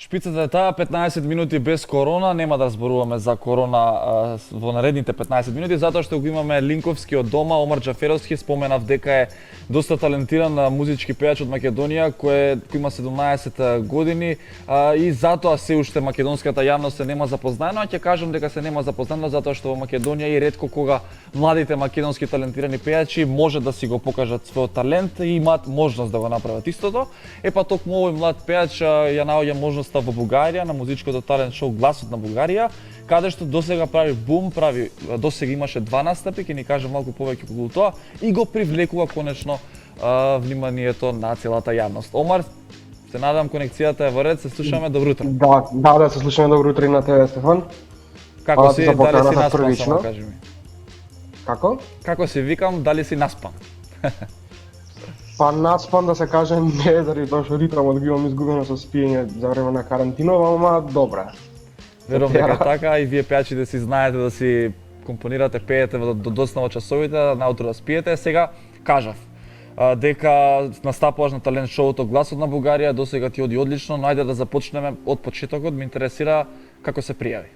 Шпицата е таа, 15 минути без корона, нема да зборуваме за корона во наредните 15 минути, затоа што го имаме Линковски од дома, Омар Џаферовски, споменав дека е доста талентиран музички пејач од Македонија, кој има 17 години и затоа се уште македонската јавност се нема запознаена, а ќе кажам дека се нема запознаена затоа што во Македонија и ретко кога младите македонски талентирани пејачи може да си го покажат својот талент и имаат можност да го направат истото. Па токму овој млад пејач ја наоѓа можност во Бугарија на музичкото талент шоу Гласот на Бугарија, каде што досега прави бум, досега имаше 2 настапи, ќе ни каже малку повеќе околу тоа и го привлекува конечно вниманието на целата јавност. Омар, се надам конекцијата е во ред, се слушаме, добро утро. Да, се слушаме, добро утро и на тебе, Стефан. Како си, дали си наспан, само кажи ми. Како? Како си, викам, дали си наспан? Па наспан да се каже не, заради тоа што ритмот го имам изгубено со спиење за време на карантинова, ама добра. Верувам дека така и вие пејачите си знаете да си компонирате, пеете до доцна во часовите, наутро да спиете. Сега кажав дека настапуваш на талент шоуто Гласот на Бугарија, досега ти оди одлично, но ајде да започнеме од почетокот, ме интересира како се пријави.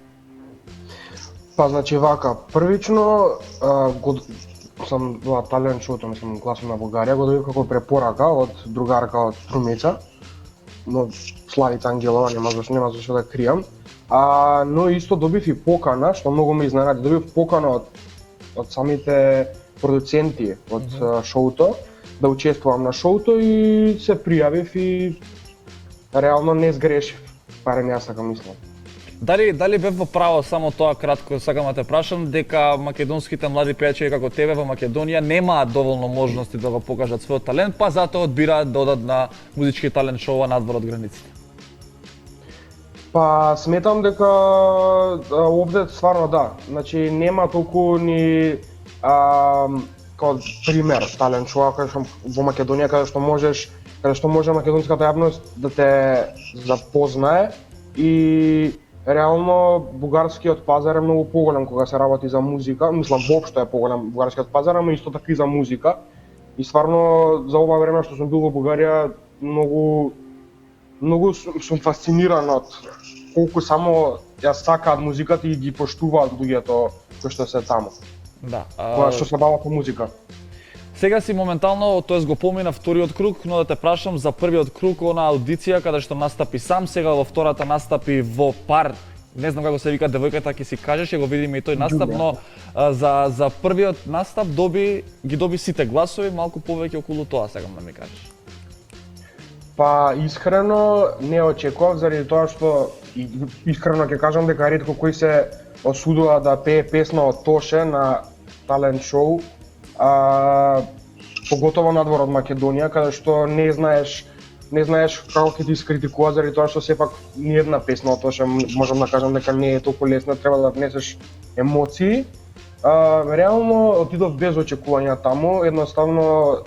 Па значи вака, првично сам во талент шоуто, мислам, Гласот на Бугарија, го добив како препорака од другарка од Струмица, но Славица Ангелова, нема зашто да кријам. Но исто добив и покана, што многу ме изненади, добив покана од самите продуценти од шоуто, да учествувам на шоуто и се пријавив и реално не сгрешив, барем јас така мислам. Дали бев во право, само тоа кратко сакам да те прашам, дека македонските млади пејачи како тебе во Македонија немаат доволно можности да го покажат својот талент, па затоа одбираат да одат на музички талент шоуа надвор од границите? Па сметам дека овде стварно да, значи нема толку ни како пример талент шоу каде што во Македонија каде што може македонската јавност да те запознае и реално бугарскиот пазар е многу поголем кога се работи за музика, мислам воопшто е поголем бугарскиот пазар, ама исто така и за музика. И стварно за ова време што сум бил во Бугарија многу сум фасциниран од колку само ја сакаат музиката и ги поштуваат луѓето кои што се таму. Да. Која што се бават по музика. Сега си моментално, тоест го помина вториот круг, но да те прашам за првиот круг, она аудиција каде што настапи сам, сега во втората настапи во пар, не знам како се вика девојката, ќе си кажеш, ќе го видиме и тој настап, но за првиот настап ги доби сите гласови, малку повеќе околу тоа сакам да ми кажеш. Па искрено не очекував заради тоа што искрено ќе кажам дека ретко кој се осудува да пее песна од Тоше на талент шоу, поготово надвор од Македонија, каде што не знаеш како ќе ти искритикува заради тоа што сепак ни една песна од Тоше можам да кажам дека не е толку лесна, треба да внесеш емоции. Реално отидов без очекувања таму, едноставно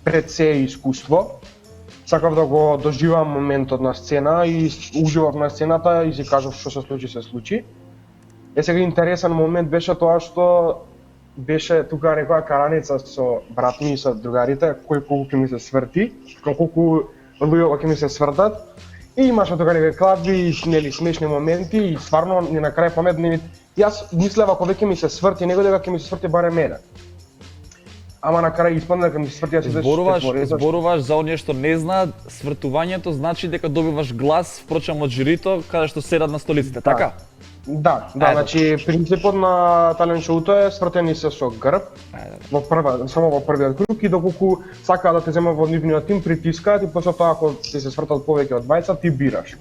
пред се искуство. Сакав да го доживам моментот на сцена и уживав на сцената и си кажав што се случи. Сега интересен момент беше тоа што беше тука некоја караница со брат ми и со другарите, колку ќе ми се сврти, колку луѓе ќе ми се свртат. И имаше тука некои кладби, нели смешни моменти и стварно ни на крај памет јас мислев ако веќе ми се сврти него дека ќе ми се сврти барем мене. Ама на крај испадна дека ми се сврти Зборуваш за оние што не знаат, свртувањето значи дека добиваш глас впрочем од жирито каде што седат на столиците, така? Да, значи принципот на талент шоуто е свртени се со грб само во првиот круг и доколку сакаат да те земат во нивниот тим притискаат и после тоа ако ти се свртат повеќе од 20 ти бираш.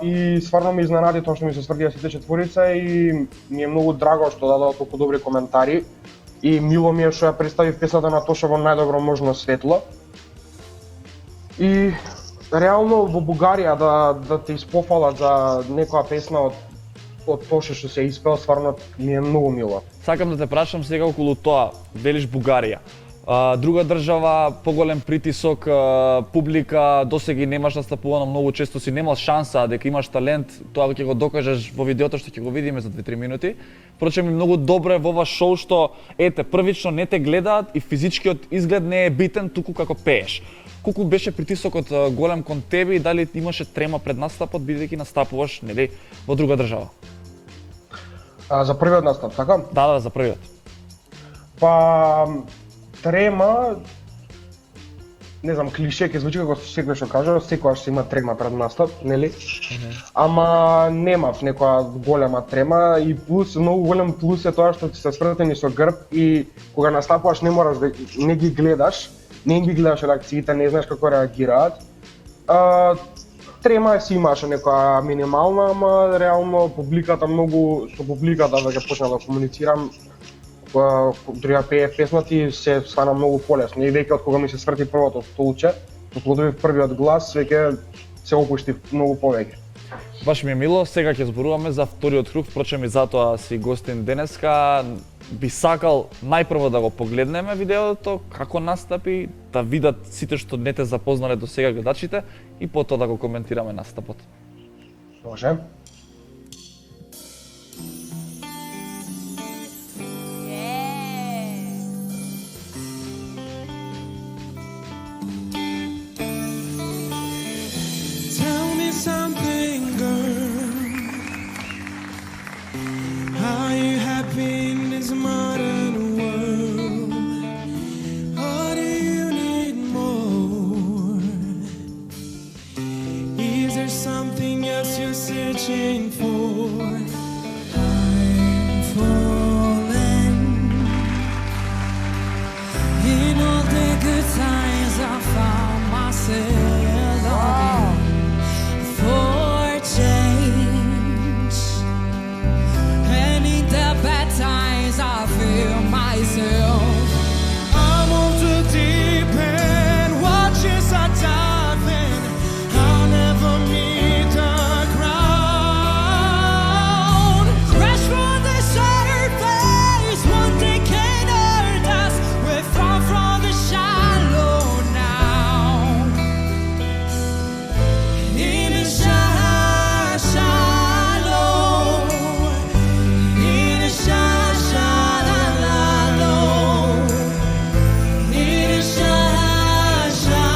И стварно ме изненади тоа што ми се свртија сите четворица и ми е многу драго што дадоа толку добри коментари и мило ми е што ја представив песната на Тоша во најдобро можно светло. И реално во Бугарија да те испофалат за некоја песна од Тоше што се испел, стварно ми е многу мило. Сакам да те прашам сега околу тоа, велиш Бугарија. друга држава, поголем притисок, публика, досега немаш настапувано, многу често си немал шанса, дека имаш талент, тоа ќе го докажеш во видеото што ќе го видиме за 2-3 минути. Впрочем, многу добро е во ова шоу што, ете, првично не те гледаат и физичкиот изглед не е битен, туку како пееш. Колку беше притисокот голем кон тебе и дали имаше трема пред настапот, бидејќи настапуваш, нели, во друга држава? За првиот настап, така? Да, за првиот. Па трема, не знам, клише ќе звучи како секој што кажа, секогаш ќе има трема пред настап, нели? Ама немав некоја голема трема и плюс, многу голем плюс е тоа што ти се свртени со грб и кога настапуваш не мораш да не ги гледаш, не ги гледаш реакциите, не знаеш како реагираат. Трема си имаше некоја минимална, ама реално публиката многу, со публиката веќе почнав да комуницирам, дури ја пеев песната се стана многу полесно и веќе од кога ми се сврти првото столче, кога добив првиот глас, веќе се опуштив многу повеќе. Баш ми е мило, сега ќе зборуваме за вториот круг, впрочем и затоа си гостин денеска. Би сакал најпрво да го погледнеме видеото, како настапи, да видат сите што не те запознале до сега гледачите и потоа да го коментираме настапот. Може. Tell me something, girl. Are you happy in this modern world? Or do you need more? Is there something else you're searching for? I'm falling. In all the good times I found myself longing for change. And in the bad times I feel myself. I'm on too deep and watches are diving. I'll never meet the ground. Crash from the surface, one day can't hurt us. We're far from the shallow now. In the shallow, in the shallow, in the shallow,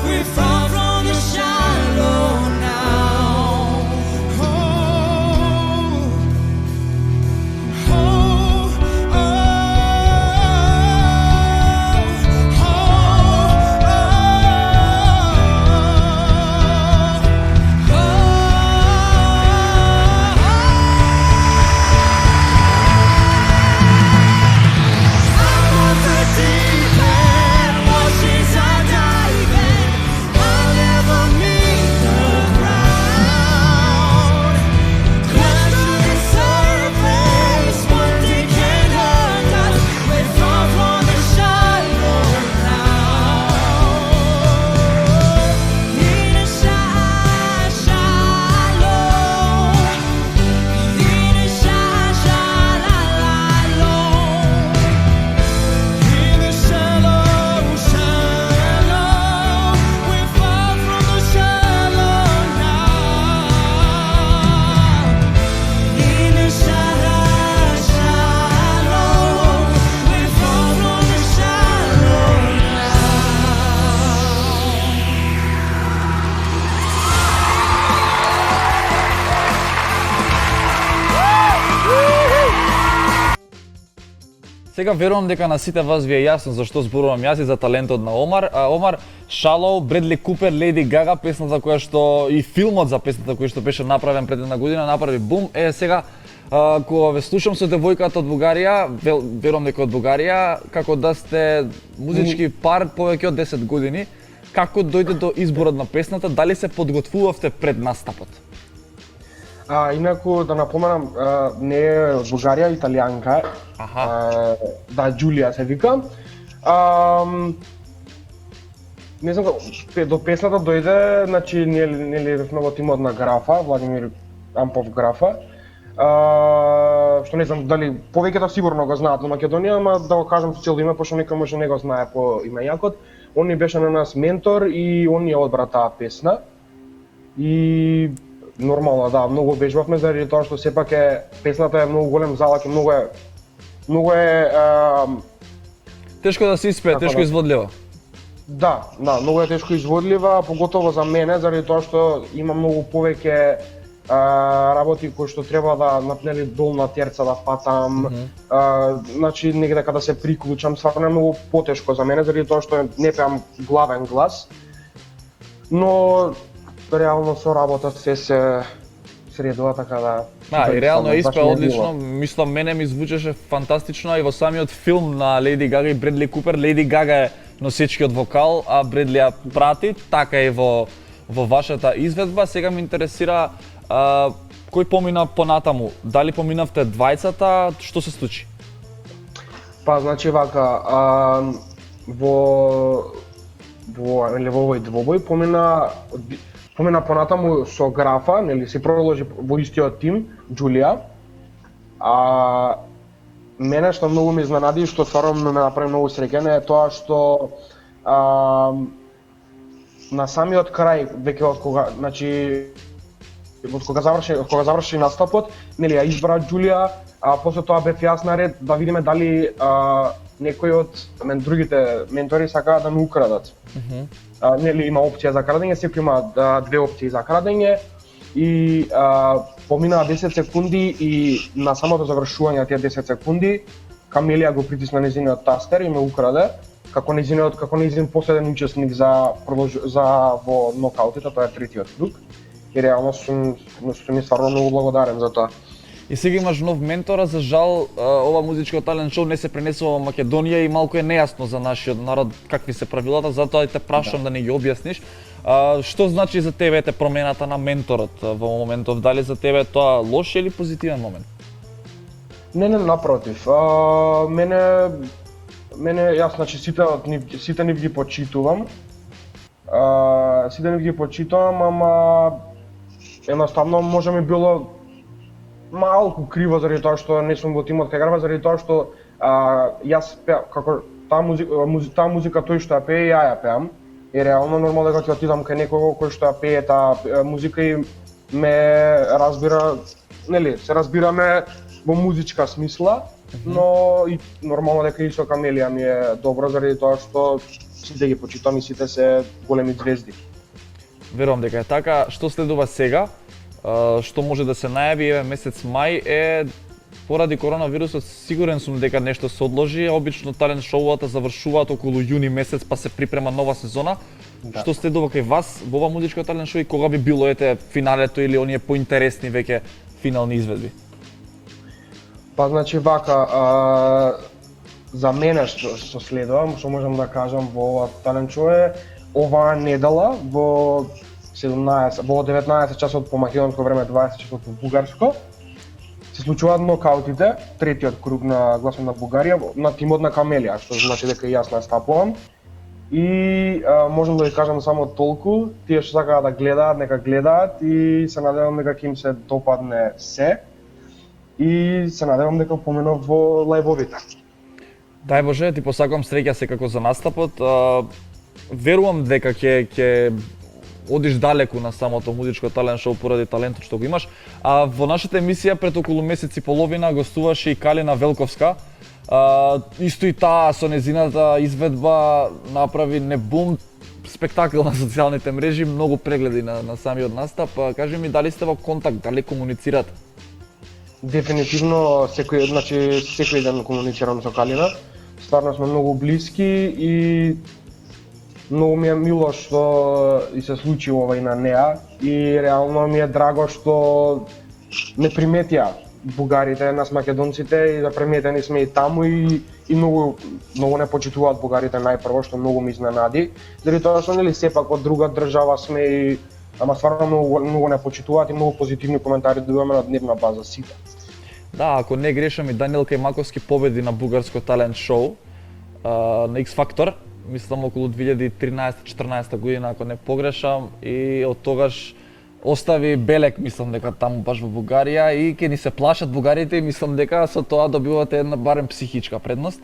we're far from the shallow now. Oh, oh, oh, I'm on the deep end, watches are diving. I'll never meet the ground. Crash to the surface, one day can't hurt us. We're far from the shallow now. In the shallow, in the shallow. In the shallow, shallow, we're far from the shallow now. In the shallow, shallow, we're far from the shallow now. Сега верувам дека на сите вас ви е јасно зашто зборувам јас и за талентот на Омар. Омар, Shallow, Бредли Купер, Леди Гага, песната која што и филмот за песната која што беше направен пред една година направи бум. Сега кога ве слушам со девојката од Бугарија, верувам дека од Бугарија, како да сте музички пар повеќе од 10 години, како дојде до изборот на песната, дали се подготвувавте пред настапот? Инаку да напоменам, не е од Бугарија, италијанка е. Да, Џулија се вика. Не знам како, до песната дојде, значи, нели во тимот на Графа, Владимир Ампов Графа. што не знам дали повеќето сигурно го знаат во Македонија, ама да го кажам со цело име, пошто некој може не го знае по име Јакот. Он ни беше на нас ментор и он ни ја одбра таа песна. И нормално, да, многу бежбавме заради тоа што сепак песната е многу голем залак и многу е Тешко да се испее, Така тешко да. изводлива. да, многу е тешко изводлива, поготово за мене заради тоа што има многу повеќе работи кои што треба да напнели долна терца да фатам, значи негде када се приклучам, стварно е многу потешко за мене заради тоа што не пеам главен глас. Но реално со работа се средува, така да. Да, и реално баш испе ми е одлично. мило. Мислам, мене ми звучеше фантастично и во самиот филм на Леди Гага и Бредли Купер. Леди Гага е носечкиот вокал, а Бредли ја прати, така и во вашата изведба. Сега ме интересира кој помина понатаму? Дали поминавте двајцата? Што се случи? Па значи вака, во овој двобој помина понатаму со Графа, нели се продолжи во истиот тим, Џулија. Мене што многу ме изненади, што стварно ме направи многу среќен е тоа што на самиот крај, веќе од кога, значи од кога заврши настапот, нели ја избра Џулија, а после тоа бев јас наред да видиме дали некој од другите ментори сакаат да ме украдат. Нели има опција за крадење, секој има две опции за крадење и поминаа 10 секунди и на самото завршување на тие 10 секунди Камелија го притисна нејзиниот тастер и ме украде како нејзин последен учесник за во нокаутите, тоа е третиот круг. И реално сум ми стварно многу благодарен за тоа. И сега имаш нов ментора, за жал ова музичко талент шоу не се пренесува во Македонија и малку е нејасно за нашиот народ какви се правилата, затоа и те прашам да не ги објасниш. Што значи за тебе промената на менторот во моментов? Дали за тебе тоа лош или позитивен момент? Не, напротив. Мене јас значи сите нив ги почитувам. Ама едноставно може ми било малку криво заради тоа што не сум во тимот кај Графа, заради тоа што јас како таа музика тој што ја пее, ја пеам. И реално нормално дека ќе отидам кај некого кој што ја пее таа музика и ме разбира, нели, се разбираме во музичка смисла, но и нормално дека и со Камелија ми е добро заради тоа што сите ги почитам и сите се големи звезди. Верувам дека е така. Што следува сега? Што може да се најави месец мај е поради коронавирусот, сигурен сум дека нешто се одложи. Обично талент шоуата завршуваат околу јуни месец, па се припрема нова сезона. Да. Што следува кај вас во ова музичко талент шоу и кога би било финалето или оние поинтересни веќе финални изведби? Па значи вака, за мене што следувам, што можам да кажам во ова талент шоу е оваа недела во 19 часот по македонско време, 20 часот по бугарско, се случуваат нокаутите, третиот круг на Гласот на Бугарија на тимот на Камелија, што значи дека и јас настапувам. И можам да ви кажам само толку, тие што сакаат да гледаат, нека гледаат и се надевам дека ќе им се допадне се. И се надевам дека поменав во лајвовите. Дај Боже, ти посакувам среќа секако за настапот. Верувам дека ќе одиш далеку на самото музичко талент шоу поради талентот што го имаш. А во нашата емисија пред околу месец и половина гостуваше и Калина Велковска. Исто и таа со незината изведба направи небум спектакл на социјалните мрежи, многу прегледи на самиот настап. Кажи ми дали сте во контакт, дали комуницирате? Дефинитивно секој ден комуницирам со Калина. Стварно сме многу блиски и многу ми е мило што и се случи ова и на неа и реално ми е драго што не приметија бугарите, нас македонците и да приметени сме и таму и многу не почитуваат бугарите најпрво, што многу ми изненади. Заради тоа што нели сепак од друга држава сме и ама стварно многу не почитуваат и многу позитивни коментари добиваме на дневна база сите. Да, ако не грешам и Даниел Кајмаковски победи на бугарско талент шоу на X Factor, мислам околу 2013-14 година ако не погрешам и од тогаш остави белек, мислам дека таму баш во Бугарија и ќе ни се плашат бугарите и мислам дека со тоа добивате една барем психичка предност.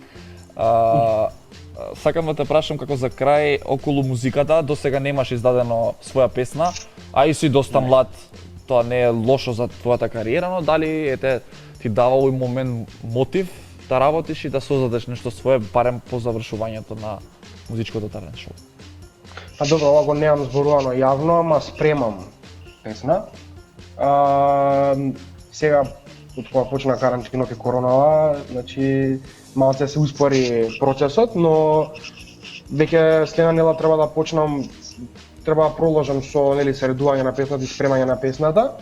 Сакам да те прашам како за крај околу музиката, до сега немаш издадено своја песна, а и си доста млад, тоа не е лошо за твојата кариера, но дали ти дава овој момент мотив да работиш и да создадеш нешто свое, барем по завршувањето на музичкото талент шоу? Па добро, ова го немам зборувано јавно, ама спремам песна. Сега, од кога почна карантинот и коронава, значи малце се успори процесот, но веќе следна недела треба да почнам, треба да продолжам со средување на песната и спремање на песната.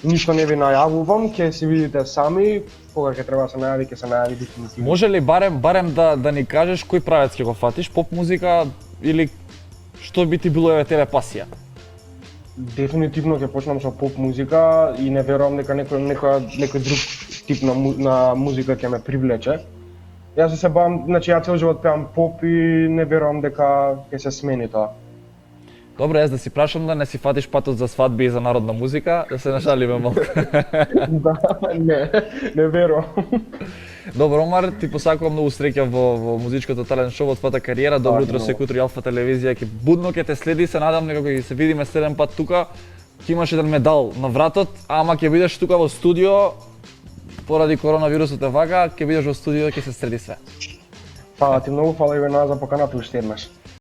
Ништо не ви најавувам, ќе си видите сами, кога ќе треба да се најави, ќе се најави дефинитивно. Може ли барем да ни кажеш кој правец ќе го фатиш, поп музика или што би ти било тебе пасија? Дефинитивно ќе почнам со поп музика и не верувам дека некој друг тип на музика ќе ме привлече. Јас се бавам, значи ја цел живот пеам поп и не верувам дека ќе се смени тоа. Добро, јас да си прашам да не си фатиш патот за свадби и за народна музика, да се нашалиме малку. Да, не верувам. Добро, Омар, ти посакувам многу среќа во музичкото талент шоу, во твојата кариера. Добро утро, секој утро и Алфа телевизија ќе будно ќе те следи, се надам некако ќе се видиме следен пат тука. Ќе имаш еден медал на вратот, ама ќе бидеш тука во студио поради коронавирусот е вака, ќе бидеш во студио, ќе се среди све. Фала ти многу, фала и за поканата уште еднаш.